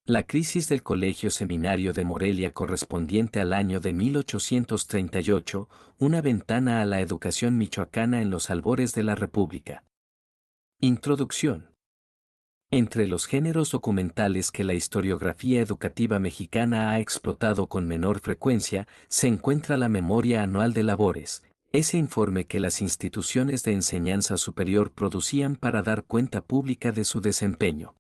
La crisis del Colegio Seminario de Morelia correspondiente al año de 1838, una ventana a la educación michoacana en los albores de la República. Introducción. Entre los géneros documentales que la historiografía educativa mexicana ha explotado con menor frecuencia, se encuentra la Memoria Anual de Labores, ese informe que las instituciones de enseñanza superior producían para dar cuenta pública de su desempeño.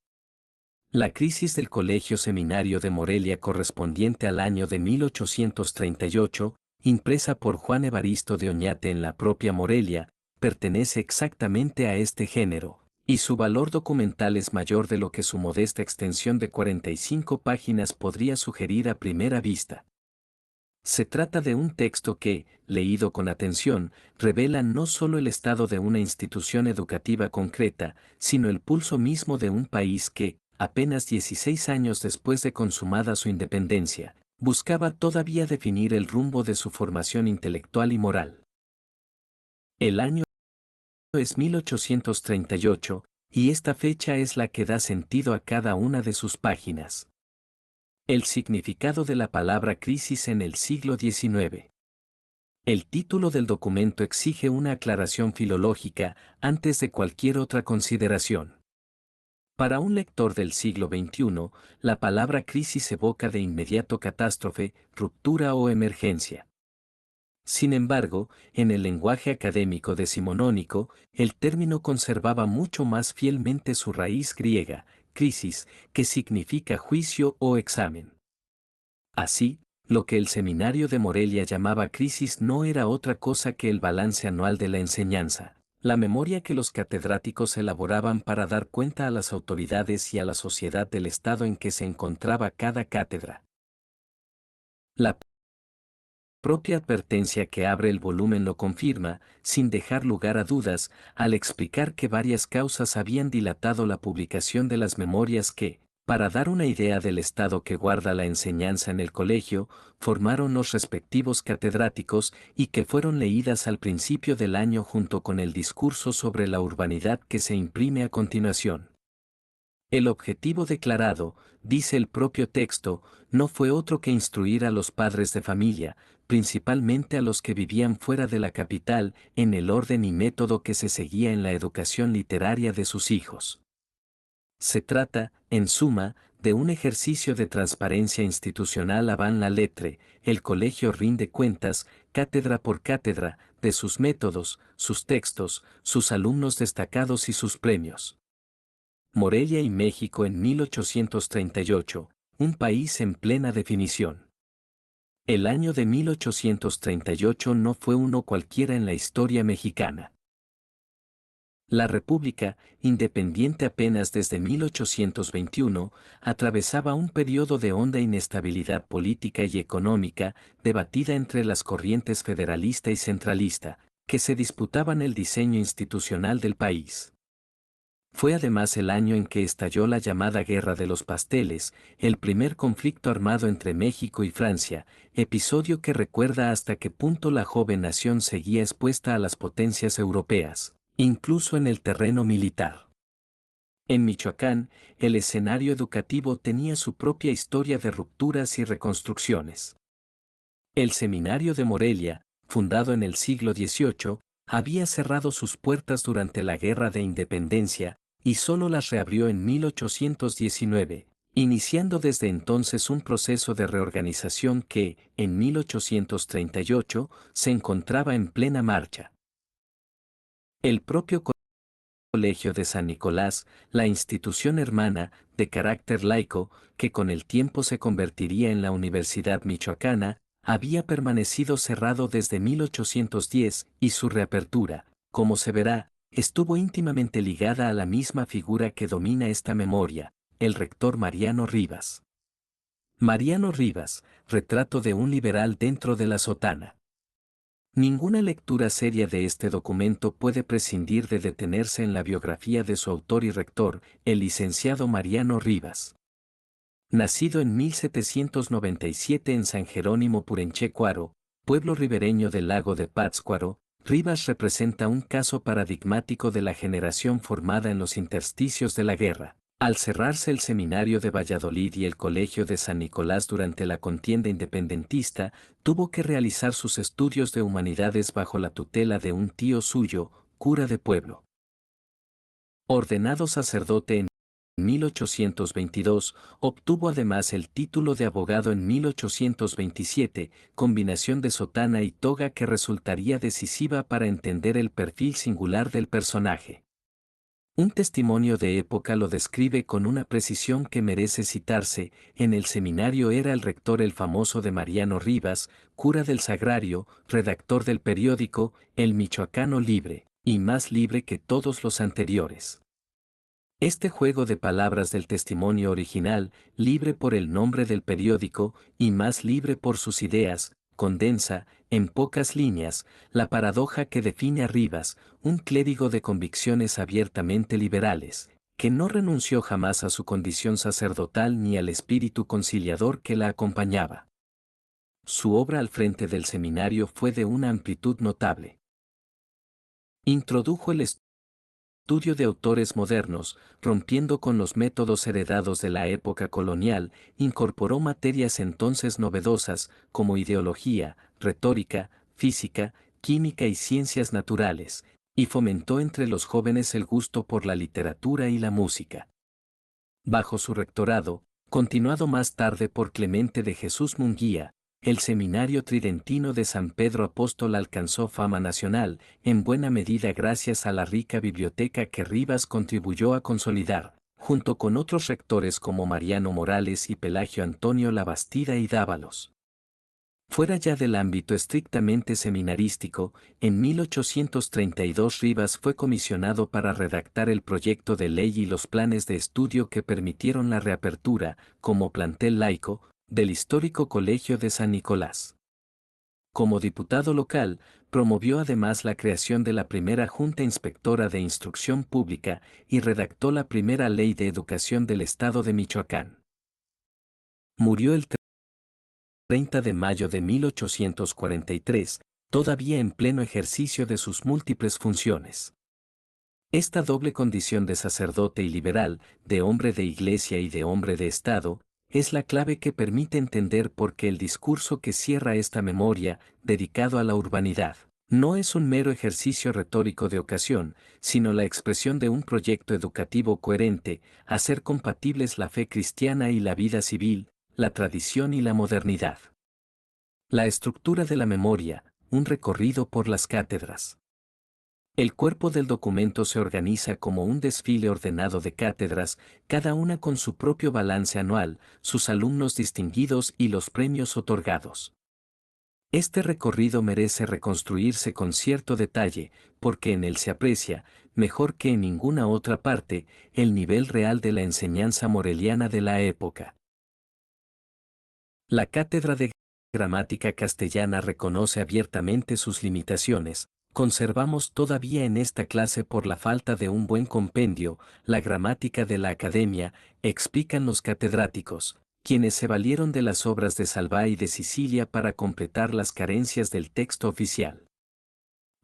La crisis del Colegio Seminario de Morelia correspondiente al año de 1838, impresa por Juan Evaristo de Oñate en la propia Morelia, pertenece exactamente a este género, y su valor documental es mayor de lo que su modesta extensión de 45 páginas podría sugerir a primera vista. Se trata de un texto que, leído con atención, revela no solo el estado de una institución educativa concreta, sino el pulso mismo de un país que, apenas 16 años después de consumada su independencia, buscaba todavía definir el rumbo de su formación intelectual y moral. El año es 1838, y esta fecha es la que da sentido a cada una de sus páginas. El significado de la palabra crisis en el siglo XIX. El título del documento exige una aclaración filológica antes de cualquier otra consideración. Para un lector del siglo XXI, la palabra crisis evoca de inmediato catástrofe, ruptura o emergencia. Sin embargo, en el lenguaje académico decimonónico, el término conservaba mucho más fielmente su raíz griega, crisis, que significa juicio o examen. Así, lo que el seminario de Morelia llamaba crisis no era otra cosa que el balance anual de la enseñanza, la memoria que los catedráticos elaboraban para dar cuenta a las autoridades y a la sociedad del estado en que se encontraba cada cátedra. La propia advertencia que abre el volumen lo confirma, sin dejar lugar a dudas, al explicar que varias causas habían dilatado la publicación de las memorias que, para dar una idea del estado que guarda la enseñanza en el colegio, formaron los respectivos catedráticos y que fueron leídas al principio del año junto con el discurso sobre la urbanidad que se imprime a continuación. El objetivo declarado, dice el propio texto, no fue otro que instruir a los padres de familia, principalmente a los que vivían fuera de la capital, en el orden y método que se seguía en la educación literaria de sus hijos. Se trata, en suma, de un ejercicio de transparencia institucional avant la lettre. El colegio rinde cuentas, cátedra por cátedra, de sus métodos, sus textos, sus alumnos destacados y sus premios. Morelia y México en 1838, un país en plena definición. El año de 1838 no fue uno cualquiera en la historia mexicana. La República, independiente apenas desde 1821, atravesaba un periodo de honda inestabilidad política y económica, debatida entre las corrientes federalista y centralista, que se disputaban el diseño institucional del país. Fue además el año en que estalló la llamada Guerra de los Pasteles, el primer conflicto armado entre México y Francia, episodio que recuerda hasta qué punto la joven nación seguía expuesta a las potencias europeas, incluso en el terreno militar. En Michoacán, el escenario educativo tenía su propia historia de rupturas y reconstrucciones. El Seminario de Morelia, fundado en el siglo XVIII, había cerrado sus puertas durante la Guerra de Independencia, y solo las reabrió en 1819, iniciando desde entonces un proceso de reorganización que, en 1838, se encontraba en plena marcha. El propio Colegio de San Nicolás, la institución hermana, de carácter laico, que con el tiempo se convertiría en la Universidad Michoacana, había permanecido cerrado desde 1810 y su reapertura, como se verá, estuvo íntimamente ligada a la misma figura que domina esta memoria, el rector Mariano Rivas. Mariano Rivas, retrato de un liberal dentro de la sotana. Ninguna lectura seria de este documento puede prescindir de detenerse en la biografía de su autor y rector, el licenciado Mariano Rivas. Nacido en 1797 en San Jerónimo Purenchecuaro, pueblo ribereño del lago de Pátzcuaro, Rivas representa un caso paradigmático de la generación formada en los intersticios de la guerra, Al cerrarse el seminario de Valladolid y el colegio de San Nicolás durante la contienda independentista, tuvo que realizar sus estudios de humanidades bajo la tutela de un tío suyo, cura de pueblo. Ordenado sacerdote en 1822, obtuvo además el título de abogado en 1827, combinación de sotana y toga que resultaría decisiva para entender el perfil singular del personaje. Un testimonio de época lo describe con una precisión que merece citarse: en el seminario era el rector el famoso de Mariano Rivas, cura del Sagrario, redactor del periódico El Michoacano Libre, y más libre que todos los anteriores. Este juego de palabras del testimonio original, libre por el nombre del periódico y más libre por sus ideas, condensa, en pocas líneas, la paradoja que define a Rivas, un clérigo de convicciones abiertamente liberales, que no renunció jamás a su condición sacerdotal ni al espíritu conciliador que la acompañaba. Su obra al frente del seminario fue de una amplitud notable. Introdujo el estudio de autores modernos, rompiendo con los métodos heredados de la época colonial, incorporó materias entonces novedosas, como ideología, retórica, física, química y ciencias naturales, y fomentó entre los jóvenes el gusto por la literatura y la música. Bajo su rectorado, continuado más tarde por Clemente de Jesús Munguía, el Seminario Tridentino de San Pedro Apóstol alcanzó fama nacional, en buena medida gracias a la rica biblioteca que Rivas contribuyó a consolidar, junto con otros rectores como Mariano Morales y Pelagio Antonio Labastida y Dávalos. Fuera ya del ámbito estrictamente seminarístico, en 1832 Rivas fue comisionado para redactar el proyecto de ley y los planes de estudio que permitieron la reapertura, como plantel laico, del histórico Colegio de San Nicolás. Como diputado local, promovió además la creación de la primera Junta Inspectora de Instrucción Pública y redactó la primera Ley de Educación del Estado de Michoacán. Murió el 30 de mayo de 1843, todavía en pleno ejercicio de sus múltiples funciones. Esta doble condición de sacerdote y liberal, de hombre de iglesia y de hombre de Estado, es la clave que permite entender por qué el discurso que cierra esta memoria, dedicado a la urbanidad, no es un mero ejercicio retórico de ocasión, sino la expresión de un proyecto educativo coherente, hacer compatibles la fe cristiana y la vida civil, la tradición y la modernidad. La estructura de la memoria, un recorrido por las cátedras. El cuerpo del documento se organiza como un desfile ordenado de cátedras, cada una con su propio balance anual, sus alumnos distinguidos y los premios otorgados. Este recorrido merece reconstruirse con cierto detalle, porque en él se aprecia, mejor que en ninguna otra parte, el nivel real de la enseñanza moreliana de la época. La cátedra de gramática castellana reconoce abiertamente sus limitaciones. Conservamos todavía en esta clase por la falta de un buen compendio, la gramática de la academia, explican los catedráticos, quienes se valieron de las obras de Salvá y de Sicilia para completar las carencias del texto oficial.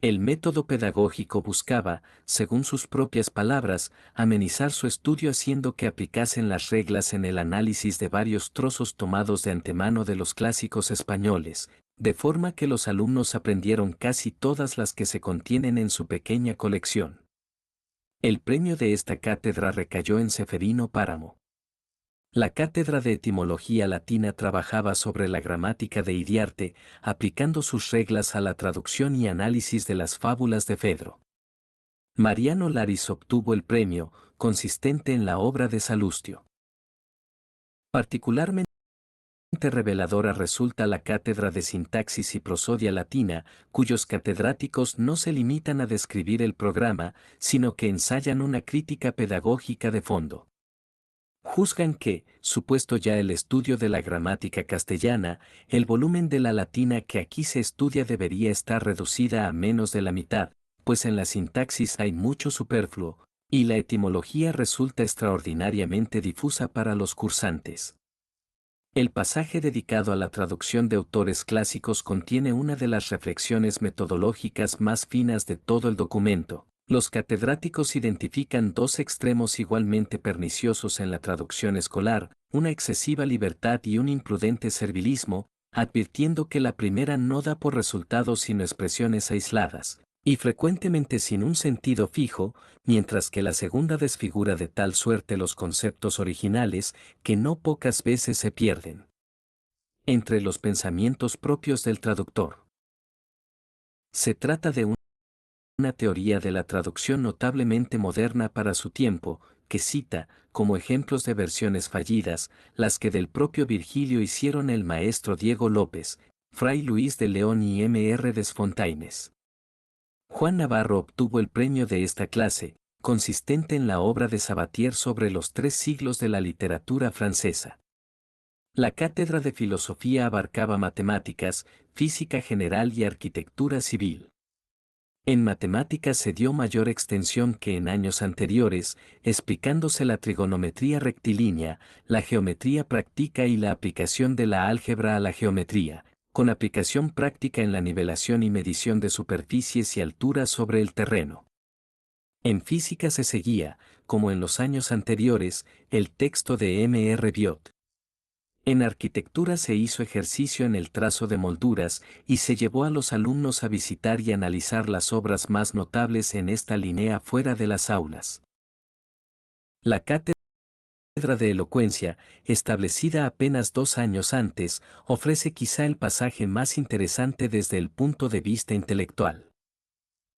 El método pedagógico buscaba, según sus propias palabras, amenizar su estudio haciendo que aplicasen las reglas en el análisis de varios trozos tomados de antemano de los clásicos españoles, de forma que los alumnos aprendieron casi todas las que se contienen en su pequeña colección. El premio de esta cátedra recayó en Ceferino Páramo. La cátedra de etimología latina trabajaba sobre la gramática de Iriarte, aplicando sus reglas a la traducción y análisis de las fábulas de Fedro. Mariano Laris obtuvo el premio, consistente en la obra de Salustio. Particularmente reveladora resulta la cátedra de sintaxis y prosodia latina, cuyos catedráticos no se limitan a describir el programa, sino que ensayan una crítica pedagógica de fondo. Juzgan que, supuesto ya el estudio de la gramática castellana, el volumen de la latina que aquí se estudia debería estar reducida a menos de la mitad, pues en la sintaxis hay mucho superfluo, y la etimología resulta extraordinariamente difusa para los cursantes. El pasaje dedicado a la traducción de autores clásicos contiene una de las reflexiones metodológicas más finas de todo el documento, Los catedráticos identifican dos extremos igualmente perniciosos en la traducción escolar, una excesiva libertad y un imprudente servilismo, advirtiendo que la primera no da por resultado sino expresiones aisladas, y frecuentemente sin un sentido fijo, mientras que la segunda desfigura de tal suerte los conceptos originales que no pocas veces se pierden entre los pensamientos propios del traductor. Se trata de una teoría de la traducción notablemente moderna para su tiempo, que cita, como ejemplos de versiones fallidas, las que del propio Virgilio hicieron el maestro Diego López, Fray Luis de León y M.R. Desfontaines. Juan Navarro obtuvo el premio de esta clase, consistente en la obra de Sabatier sobre los 3 siglos de la literatura francesa. La cátedra de filosofía abarcaba matemáticas, física general y arquitectura civil. En matemáticas se dio mayor extensión que en años anteriores, explicándose la trigonometría rectilínea, la geometría práctica y la aplicación de la álgebra a la geometría, con aplicación práctica en la nivelación y medición de superficies y alturas sobre el terreno. En física se seguía, como en los años anteriores, el texto de M.R. Biot. En arquitectura se hizo ejercicio en el trazo de molduras y se llevó a los alumnos a visitar y analizar las obras más notables en esta línea fuera de las aulas. La cátedra de elocuencia, establecida apenas 2 años antes, ofrece quizá el pasaje más interesante desde el punto de vista intelectual.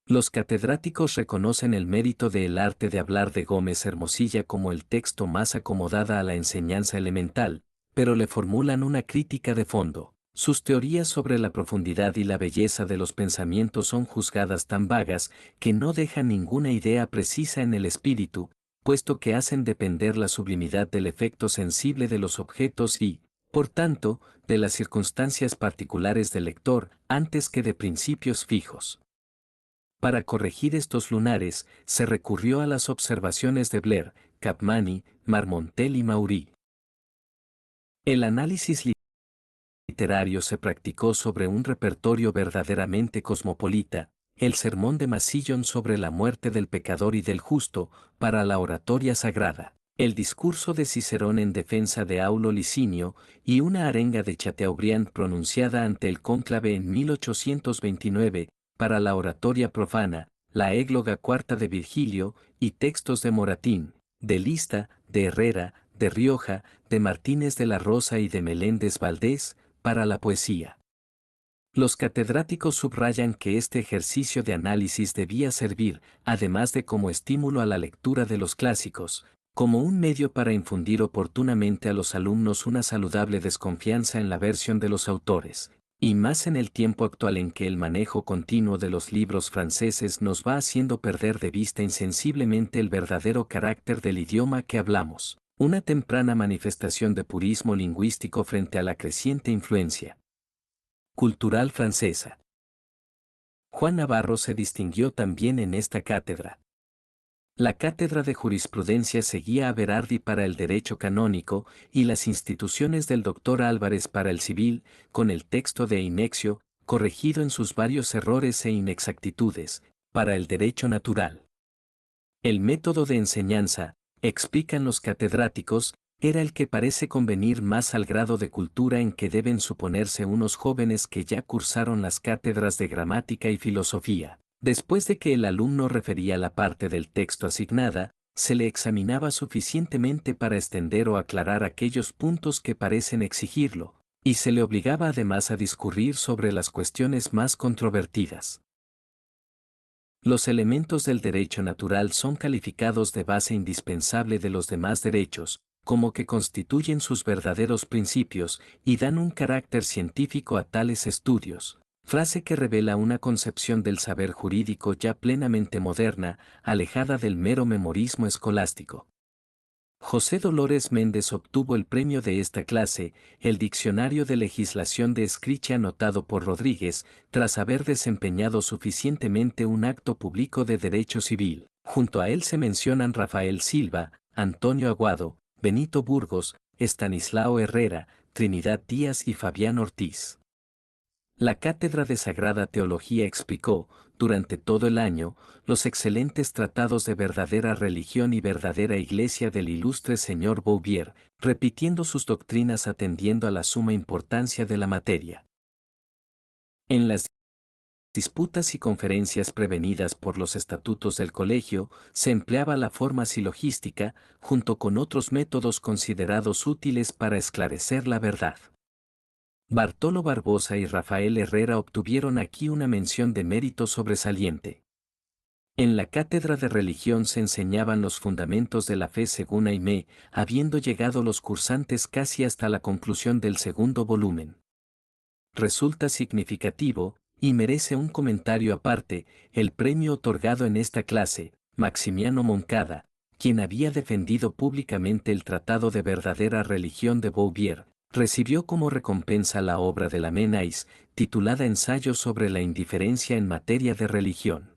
Los catedráticos reconocen el mérito de El arte de hablar de Gómez Hermosilla como el texto más acomodada a la enseñanza elemental, pero le formulan una crítica de fondo. Sus teorías sobre la profundidad y la belleza de los pensamientos son juzgadas tan vagas que no dejan ninguna idea precisa en el espíritu, puesto que hacen depender la sublimidad del efecto sensible de los objetos y, por tanto, de las circunstancias particulares del lector, antes que de principios fijos. Para corregir estos lunares, se recurrió a las observaciones de Blair, Capmany, Marmontel y Maury. El análisis literario se practicó sobre un repertorio verdaderamente cosmopolita, el sermón de Massillon sobre la muerte del pecador y del justo, para la oratoria sagrada, el discurso de Cicerón en defensa de Aulo Licinio y una arenga de Chateaubriand pronunciada ante el cónclave en 1829, para la oratoria profana, la égloga cuarta de Virgilio y textos de Moratín, de Lista, de Herrera, de Rioja, de Martínez de la Rosa y de Meléndez Valdés, para la poesía. Los catedráticos subrayan que este ejercicio de análisis debía servir, además de como estímulo a la lectura de los clásicos, como un medio para infundir oportunamente a los alumnos una saludable desconfianza en la versión de los autores, y más en el tiempo actual en que el manejo continuo de los libros franceses nos va haciendo perder de vista insensiblemente el verdadero carácter del idioma que hablamos, una temprana manifestación de purismo lingüístico frente a la creciente influencia cultural francesa. Juan Navarro se distinguió también en esta cátedra. La cátedra de jurisprudencia seguía a Berardi para el derecho canónico y las instituciones del doctor Álvarez para el civil, con el texto de Inexio, corregido en sus varios errores e inexactitudes, para el derecho natural. El método de enseñanza, explican los catedráticos, era el que parece convenir más al grado de cultura en que deben suponerse unos jóvenes que ya cursaron las cátedras de gramática y filosofía. Después de que el alumno refería la parte del texto asignada, se le examinaba suficientemente para extender o aclarar aquellos puntos que parecen exigirlo, y se le obligaba además a discurrir sobre las cuestiones más controvertidas. Los elementos del derecho natural son calificados de base indispensable de los demás derechos, como que constituyen sus verdaderos principios y dan un carácter científico a tales estudios, frase que revela una concepción del saber jurídico ya plenamente moderna, alejada del mero memorismo escolástico. José Dolores Méndez obtuvo el premio de esta clase, el Diccionario de Legislación de Escricha anotado por Rodríguez, tras haber desempeñado suficientemente un acto público de derecho civil. Junto a él se mencionan Rafael Silva, Antonio Aguado, Benito Burgos, Estanislao Herrera, Trinidad Díaz y Fabián Ortiz. La Cátedra de Sagrada Teología explicó, durante todo el año, los excelentes tratados de verdadera religión y verdadera iglesia del ilustre señor Bouvier, repitiendo sus doctrinas atendiendo a la suma importancia de la materia. En las disputas y conferencias prevenidas por los estatutos del colegio, se empleaba la forma silogística, junto con otros métodos considerados útiles para esclarecer la verdad. Bartolo Barbosa y Rafael Herrera obtuvieron aquí una mención de mérito sobresaliente. En la cátedra de religión se enseñaban los fundamentos de la fe según Aimé, habiendo llegado los cursantes casi hasta la conclusión del segundo volumen. Resulta significativo, y merece un comentario aparte, el premio otorgado en esta clase, Maximiano Moncada, quien había defendido públicamente el Tratado de Verdadera Religión de Bouvier, recibió como recompensa la obra de Lamennais, titulada Ensayo sobre la indiferencia en materia de religión.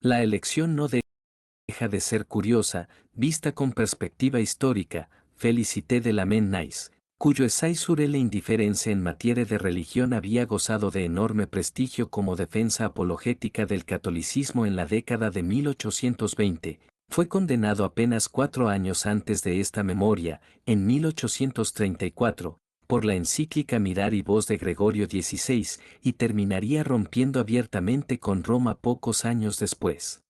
La elección no deja de ser curiosa, vista con perspectiva histórica, Félicité de Lamennais, cuyo essai sur la indiferencia en materia de religión había gozado de enorme prestigio como defensa apologética del catolicismo en la década de 1820, fue condenado apenas 4 años antes de esta memoria, en 1834, por la encíclica Mirar y Voz de Gregorio XVI, y terminaría rompiendo abiertamente con Roma pocos años después.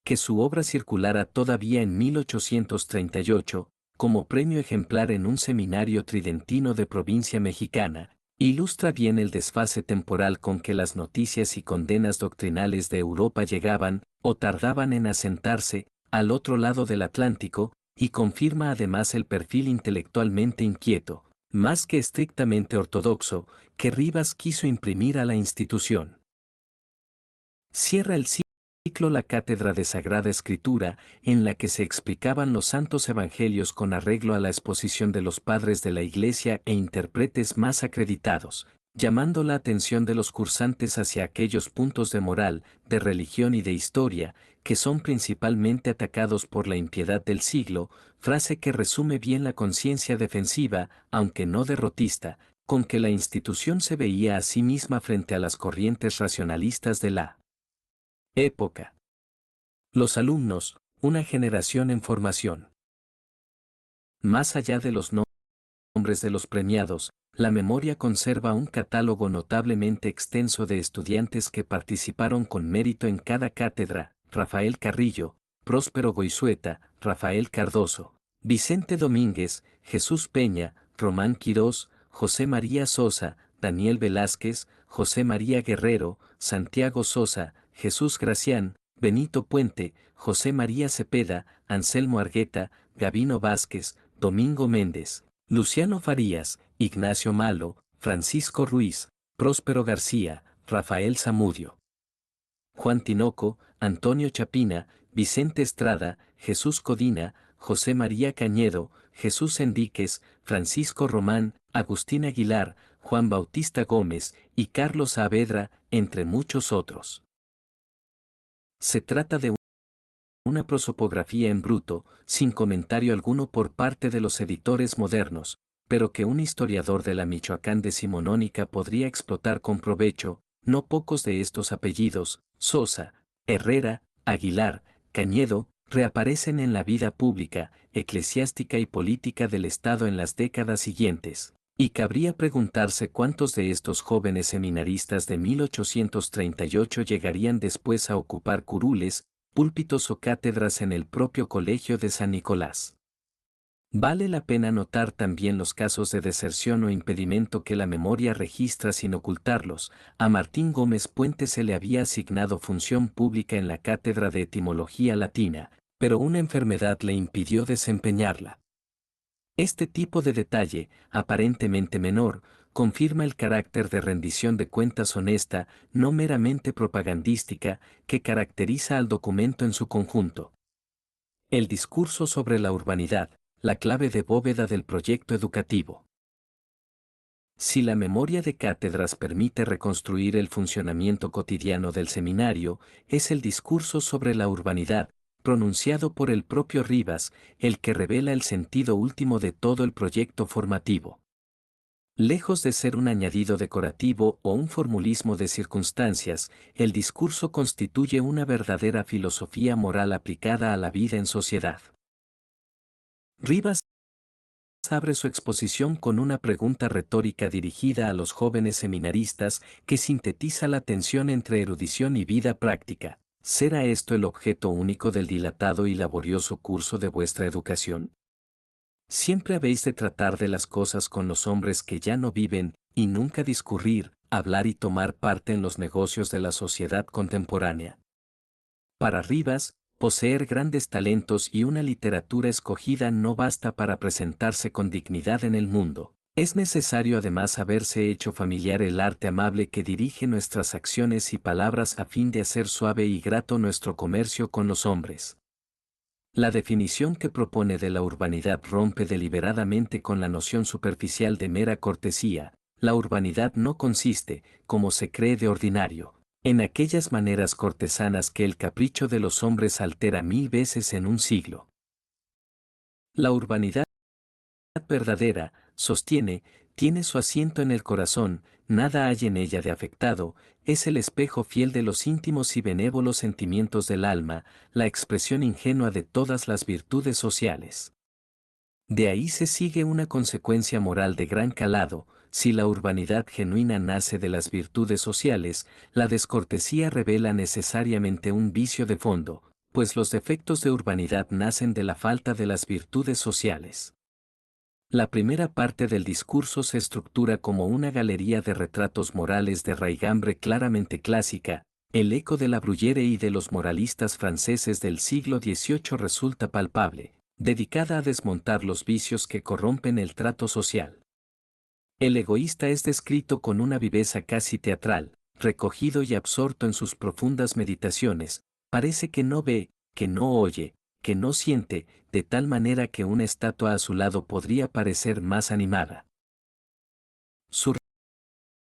Que su obra circulara todavía en 1838, como premio ejemplar en un seminario tridentino de provincia mexicana, ilustra bien el desfase temporal con que las noticias y condenas doctrinales de Europa llegaban, o tardaban en asentarse, al otro lado del Atlántico, y confirma además el perfil intelectualmente inquieto, más que estrictamente ortodoxo, que Rivas quiso imprimir a la institución. Cierra el ciclo la Cátedra de Sagrada Escritura, en la que se explicaban los santos evangelios con arreglo a la exposición de los padres de la Iglesia e intérpretes más acreditados, llamando la atención de los cursantes hacia aquellos puntos de moral, de religión y de historia, que son principalmente atacados por la impiedad del siglo, frase que resume bien la conciencia defensiva, aunque no derrotista, con que la institución se veía a sí misma frente a las corrientes racionalistas de la época. Los alumnos, una generación en formación. Más allá de los nombres de los premiados, la memoria conserva un catálogo notablemente extenso de estudiantes que participaron con mérito en cada cátedra: Rafael Carrillo, Próspero Goizueta, Rafael Cardoso, Vicente Domínguez, Jesús Peña, Román Quirós, José María Sosa, Daniel Velázquez, José María Guerrero, Santiago Sosa, Jesús Gracián, Benito Puente, José María Cepeda, Anselmo Argueta, Gabino Vázquez, Domingo Méndez, Luciano Farías, Ignacio Malo, Francisco Ruiz, Próspero García, Rafael Zamudio, Juan Tinoco, Antonio Chapina, Vicente Estrada, Jesús Codina, José María Cañedo, Jesús Enríquez, Francisco Román, Agustín Aguilar, Juan Bautista Gómez y Carlos Saavedra, entre muchos otros. Se trata de una prosopografía en bruto, sin comentario alguno por parte de los editores modernos, pero que un historiador de la Michoacán decimonónica podría explotar con provecho. No pocos de estos apellidos, Sosa, Herrera, Aguilar, Cañedo, reaparecen en la vida pública, eclesiástica y política del Estado en las décadas siguientes, y cabría preguntarse cuántos de estos jóvenes seminaristas de 1838 llegarían después a ocupar curules, púlpitos o cátedras en el propio Colegio de San Nicolás. Vale la pena notar también los casos de deserción o impedimento que la memoria registra sin ocultarlos. A Martín Gómez Puente se le había asignado función pública en la cátedra de Etimología Latina, pero una enfermedad le impidió desempeñarla. Este tipo de detalle, aparentemente menor, confirma el carácter de rendición de cuentas honesta, no meramente propagandística, que caracteriza al documento en su conjunto. El discurso sobre la urbanidad, la clave de bóveda del proyecto educativo. Si la memoria de cátedras permite reconstruir el funcionamiento cotidiano del seminario, es el discurso sobre la urbanidad, pronunciado por el propio Rivas, el que revela el sentido último de todo el proyecto formativo. Lejos de ser un añadido decorativo o un formulismo de circunstancias, el discurso constituye una verdadera filosofía moral aplicada a la vida en sociedad. Rivas abre su exposición con una pregunta retórica dirigida a los jóvenes seminaristas que sintetiza la tensión entre erudición y vida práctica. ¿Será esto el objeto único del dilatado y laborioso curso de vuestra educación? Siempre habéis de tratar de las cosas con los hombres que ya no viven, y nunca discurrir, hablar y tomar parte en los negocios de la sociedad contemporánea. Para Rivas, poseer grandes talentos y una literatura escogida no basta para presentarse con dignidad en el mundo. Es necesario además haberse hecho familiar el arte amable que dirige nuestras acciones y palabras a fin de hacer suave y grato nuestro comercio con los hombres. La definición que propone de la urbanidad rompe deliberadamente con la noción superficial de mera cortesía. La urbanidad no consiste, como se cree de ordinario, en aquellas maneras cortesanas que el capricho de los hombres altera 1000 veces en un siglo. La urbanidad verdadera, sostiene, tiene su asiento en el corazón, nada hay en ella de afectado, es el espejo fiel de los íntimos y benévolos sentimientos del alma, la expresión ingenua de todas las virtudes sociales. De ahí se sigue una consecuencia moral de gran calado: si la urbanidad genuina nace de las virtudes sociales, la descortesía revela necesariamente un vicio de fondo, pues los defectos de urbanidad nacen de la falta de las virtudes sociales. La primera parte del discurso se estructura como una galería de retratos morales de raigambre claramente clásica. El eco de la Bruyère y de los moralistas franceses del siglo XVIII resulta palpable, dedicada a desmontar los vicios que corrompen el trato social. El egoísta es descrito con una viveza casi teatral, recogido y absorto en sus profundas meditaciones. Parece que no ve, que no oye, que no siente, de tal manera que una estatua a su lado podría parecer más animada. Su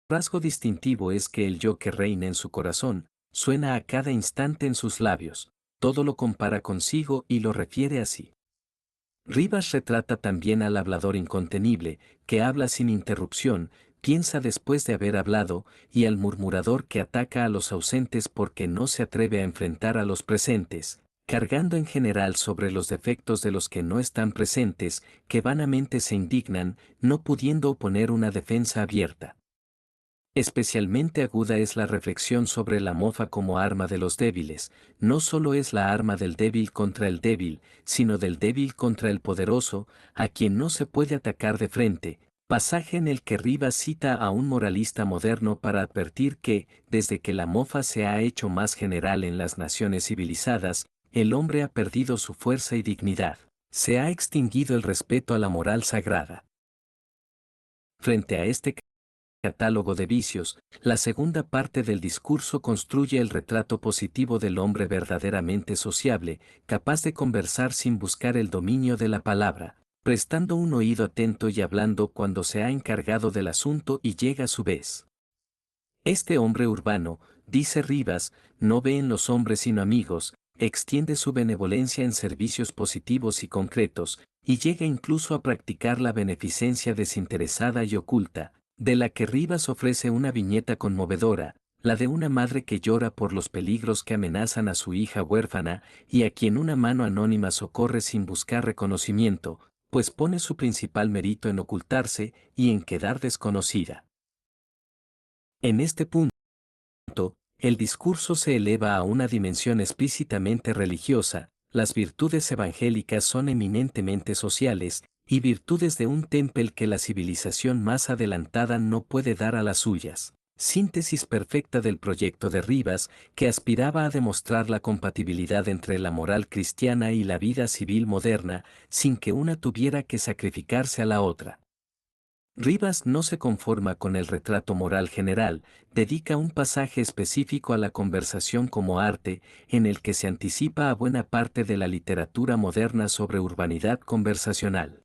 rasgo distintivo es que el yo que reina en su corazón, suena a cada instante en sus labios, todo lo compara consigo y lo refiere a sí. Rivas retrata también al hablador incontenible, que habla sin interrupción, piensa después de haber hablado, y al murmurador que ataca a los ausentes porque no se atreve a enfrentar a los presentes, cargando en general sobre los defectos de los que no están presentes, que vanamente se indignan, no pudiendo oponer una defensa abierta. Especialmente aguda es la reflexión sobre la mofa como arma de los débiles. No solo es la arma del débil contra el débil, sino del débil contra el poderoso, a quien no se puede atacar de frente. Pasaje en el que Rivas cita a un moralista moderno para advertir que, desde que la mofa se ha hecho más general en las naciones civilizadas, el hombre ha perdido su fuerza y dignidad. Se ha extinguido el respeto a la moral sagrada. Frente a este catálogo de vicios, la segunda parte del discurso construye el retrato positivo del hombre verdaderamente sociable, capaz de conversar sin buscar el dominio de la palabra, prestando un oído atento y hablando cuando se ha encargado del asunto y llega su vez. Este hombre urbano, dice Rivas, no ve en los hombres sino amigos, extiende su benevolencia en servicios positivos y concretos, y llega incluso a practicar la beneficencia desinteresada y oculta, de la que Rivas ofrece una viñeta conmovedora, la de una madre que llora por los peligros que amenazan a su hija huérfana y a quien una mano anónima socorre sin buscar reconocimiento, pues pone su principal mérito en ocultarse y en quedar desconocida. En este punto, el discurso se eleva a una dimensión explícitamente religiosa. Las virtudes evangélicas son eminentemente sociales, y virtudes de un temple que la civilización más adelantada no puede dar a las suyas. Síntesis perfecta del proyecto de Rivas, que aspiraba a demostrar la compatibilidad entre la moral cristiana y la vida civil moderna, sin que una tuviera que sacrificarse a la otra. Rivas no se conforma con el retrato moral general, dedica un pasaje específico a la conversación como arte, en el que se anticipa a buena parte de la literatura moderna sobre urbanidad conversacional.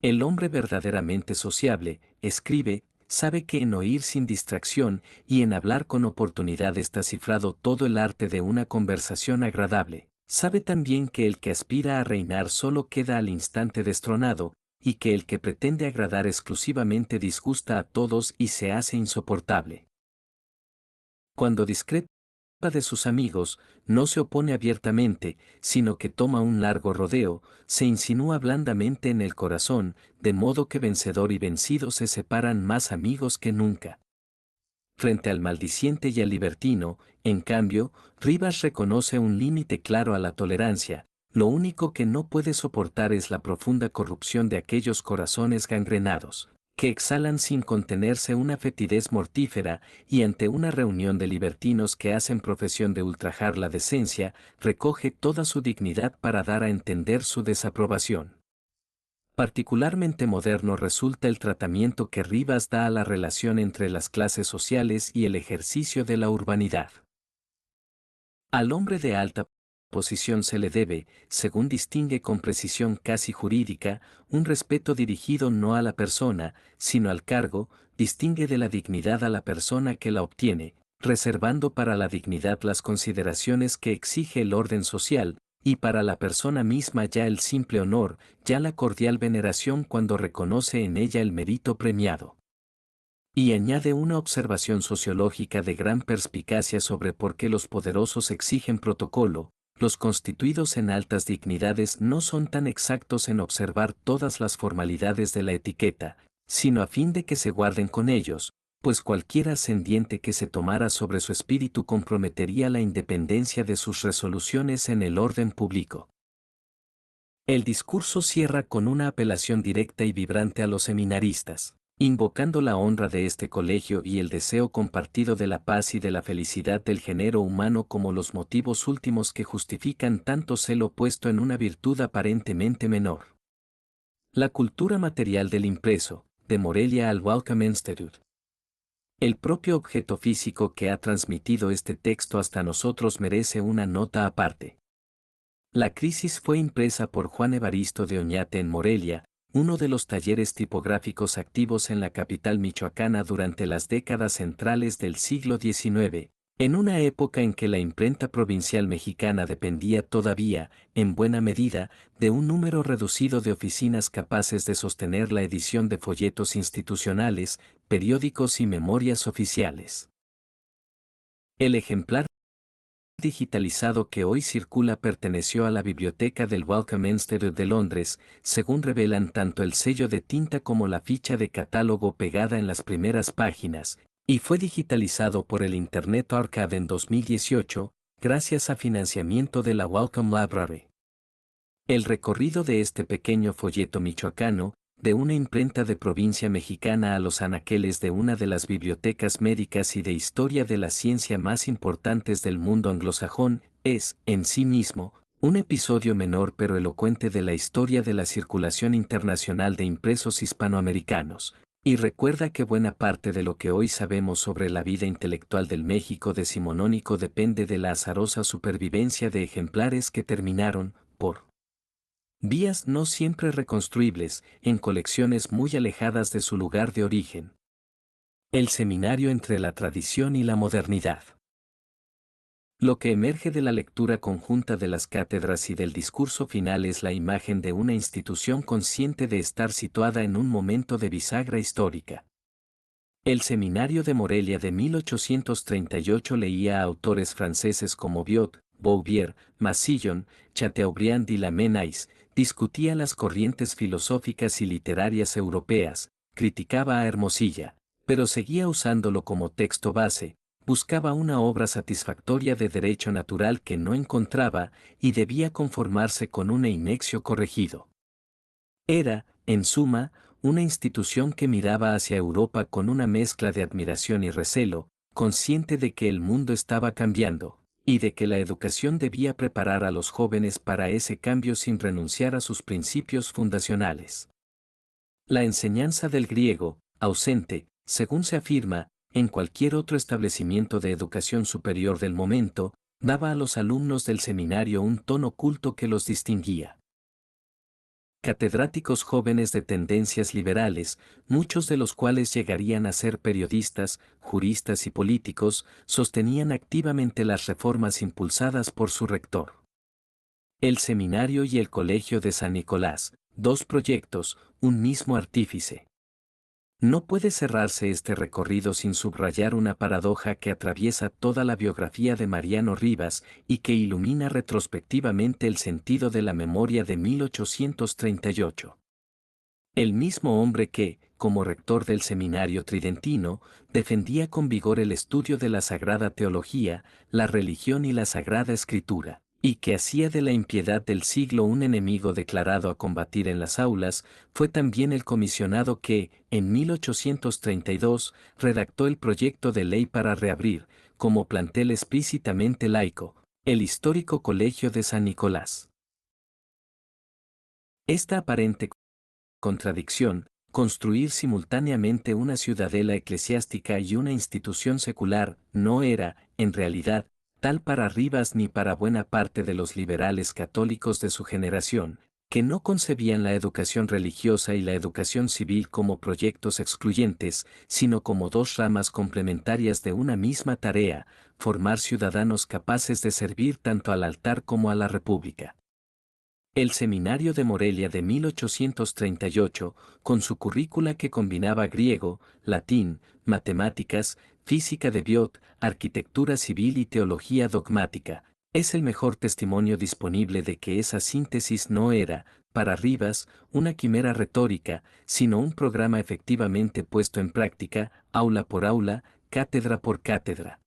El hombre verdaderamente sociable, escribe, sabe que en oír sin distracción y en hablar con oportunidad está cifrado todo el arte de una conversación agradable. Sabe también que el que aspira a reinar solo queda al instante destronado, y que el que pretende agradar exclusivamente disgusta a todos y se hace insoportable. Cuando discrepa de sus amigos, no se opone abiertamente, sino que toma un largo rodeo, se insinúa blandamente en el corazón, de modo que vencedor y vencido se separan más amigos que nunca. Frente al maldiciente y al libertino, en cambio, Rivas reconoce un límite claro a la tolerancia. Lo único que no puede soportar es la profunda corrupción de aquellos corazones gangrenados, que exhalan sin contenerse una fetidez mortífera, y ante una reunión de libertinos que hacen profesión de ultrajar la decencia, recoge toda su dignidad para dar a entender su desaprobación. Particularmente moderno resulta el tratamiento que Rivas da a la relación entre las clases sociales y el ejercicio de la urbanidad. Al hombre de alta posición se le debe, según distingue con precisión casi jurídica, un respeto dirigido no a la persona, sino al cargo, distingue de la dignidad a la persona que la obtiene, reservando para la dignidad las consideraciones que exige el orden social, y para la persona misma ya el simple honor, ya la cordial veneración cuando reconoce en ella el mérito premiado. Y añade una observación sociológica de gran perspicacia sobre por qué los poderosos exigen protocolo. Los constituidos en altas dignidades no son tan exactos en observar todas las formalidades de la etiqueta, sino a fin de que se guarden con ellos, pues cualquier ascendiente que se tomara sobre su espíritu comprometería la independencia de sus resoluciones en el orden público. El discurso cierra con una apelación directa y vibrante a los seminaristas, invocando la honra de este colegio y el deseo compartido de la paz y de la felicidad del género humano como los motivos últimos que justifican tanto celo puesto en una virtud aparentemente menor. La cultura material del impreso, de Morelia al Wellcome Institute. El propio objeto físico que ha transmitido este texto hasta nosotros merece una nota aparte. La crisis fue impresa por Juan Evaristo de Oñate en Morelia, uno de los talleres tipográficos activos en la capital michoacana durante las décadas centrales del siglo XIX, en una época en que la imprenta provincial mexicana dependía todavía, en buena medida, de un número reducido de oficinas capaces de sostener la edición de folletos institucionales, periódicos y memorias oficiales. El ejemplar digitalizado que hoy circula perteneció a la biblioteca del Wellcome Institute de Londres, según revelan tanto el sello de tinta como la ficha de catálogo pegada en las primeras páginas, y fue digitalizado por el Internet Archive en 2018, gracias a financiamiento de la Wellcome Library. El recorrido de este pequeño folleto michoacano, de una imprenta de provincia mexicana a los anaqueles de una de las bibliotecas médicas y de historia de la ciencia más importantes del mundo anglosajón, es, en sí mismo, un episodio menor pero elocuente de la historia de la circulación internacional de impresos hispanoamericanos, y recuerda que buena parte de lo que hoy sabemos sobre la vida intelectual del México decimonónico depende de la azarosa supervivencia de ejemplares que terminaron, por vías no siempre reconstruibles, en colecciones muy alejadas de su lugar de origen. El seminario entre la tradición y la modernidad. Lo que emerge de la lectura conjunta de las cátedras y del discurso final es la imagen de una institución consciente de estar situada en un momento de bisagra histórica. El seminario de Morelia de 1838 leía a autores franceses como Biot, Bouvier, Massillon, Chateaubriand y Lamennais, discutía las corrientes filosóficas y literarias europeas, criticaba a Hermosilla, pero seguía usándolo como texto base, buscaba una obra satisfactoria de derecho natural que no encontraba y debía conformarse con un inexio corregido. Era, en suma, una institución que miraba hacia Europa con una mezcla de admiración y recelo, consciente de que el mundo estaba cambiando, y de que la educación debía preparar a los jóvenes para ese cambio sin renunciar a sus principios fundacionales. La enseñanza del griego, ausente, según se afirma, en cualquier otro establecimiento de educación superior del momento, daba a los alumnos del seminario un tono culto que los distinguía. Catedráticos jóvenes de tendencias liberales, muchos de los cuales llegarían a ser periodistas, juristas y políticos, sostenían activamente las reformas impulsadas por su rector. El seminario y el colegio de San Nicolás, dos proyectos, un mismo artífice. No puede cerrarse este recorrido sin subrayar una paradoja que atraviesa toda la biografía de Mariano Rivas y que ilumina retrospectivamente el sentido de la memoria de 1838. El mismo hombre que, como rector del Seminario Tridentino, defendía con vigor el estudio de la Sagrada Teología, la religión y la Sagrada Escritura, y que hacía de la impiedad del siglo un enemigo declarado a combatir en las aulas, fue también el comisionado que, en 1832, redactó el proyecto de ley para reabrir, como plantel explícitamente laico, el histórico Colegio de San Nicolás. Esta aparente contradicción, construir simultáneamente una ciudadela eclesiástica y una institución secular, no era, en realidad, tal para Rivas ni para buena parte de los liberales católicos de su generación, que no concebían la educación religiosa y la educación civil como proyectos excluyentes, sino como dos ramas complementarias de una misma tarea, formar ciudadanos capaces de servir tanto al altar como a la República. El Seminario de Morelia de 1838, con su currícula que combinaba griego, latín, matemáticas, física de Biot, arquitectura civil y teología dogmática, es el mejor testimonio disponible de que esa síntesis no era, para Rivas, una quimera retórica, sino un programa efectivamente puesto en práctica, aula por aula, cátedra por cátedra.